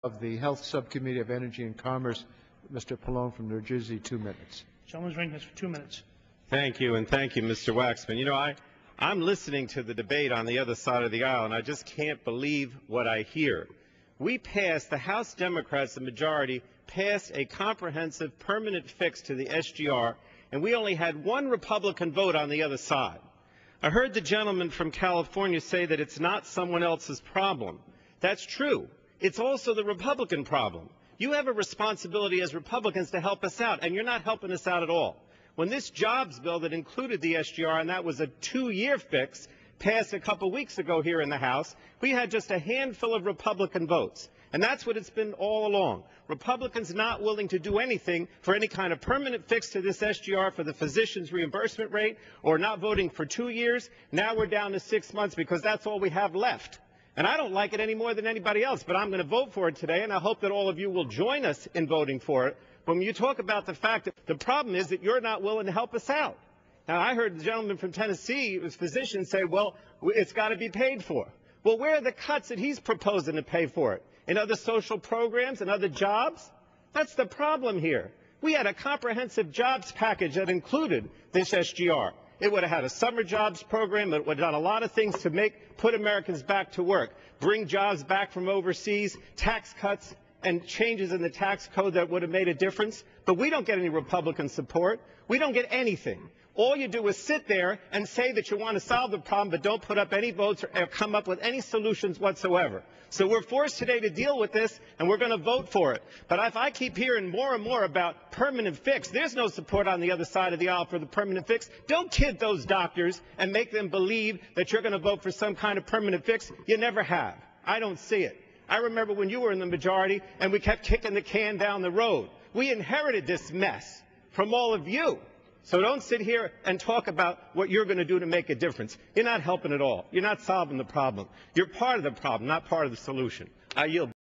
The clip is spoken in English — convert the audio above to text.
Of the Health Subcommittee of Energy and Commerce, Mr. Pallone from New Jersey, 2 minutes. Gentleman's ring has for 2 minutes. Thank you, and thank you, Mr. Waxman. You know, I'm listening to the debate on the other side of the aisle, and I just can't believe what I hear. We passed, the House Democrats, the majority, passed a comprehensive permanent fix to the SGR, and we only had one Republican vote on the other side. I heard the gentleman from California say that it's not someone else's problem. That's true. It's also the Republican problem. You have a responsibility as Republicans to help us out, and you're not helping us out at all. When this jobs bill that included the SGR, and that was a 2-year fix, passed a couple weeks ago here in the House, we had just a handful of Republican votes. And that's what it's been all along. Republicans not willing to do anything for any kind of permanent fix to this SGR for the physician's reimbursement rate, or not voting for 2 years. Now we're down to 6 months because that's all we have left. And I don't like it any more than anybody else, but I'm going to vote for it today, and I hope that all of you will join us in voting for it. When you talk about the fact that the problem is that you're not willing to help us out. Now, I heard the gentleman from Tennessee, his physician, say, well, it's got to be paid for. Well, where are the cuts that he's proposing to pay for it? In other social programs and other jobs? That's the problem here. We had a comprehensive jobs package that included this SGR. It would have had a summer jobs program. It would have done a lot of things to put Americans back to work, bring jobs back from overseas, tax cuts and changes in the tax code that would have made a difference. But we don't get any Republican support. We don't get anything. All you do is sit there and say that you want to solve the problem, but don't put up any votes or come up with any solutions whatsoever. So we're forced today to deal with this, and we're going to vote for it. But if I keep hearing more and more about permanent fix, there's no support on the other side of the aisle for the permanent fix. Don't kid those doctors and make them believe that you're going to vote for some kind of permanent fix. You never have. I don't see it. I remember when you were in the majority and we kept kicking the can down the road. We inherited this mess from all of you. So don't sit here and talk about what you're going to do to make a difference. You're not helping at all. You're not solving the problem. You're part of the problem, not part of the solution. I yield.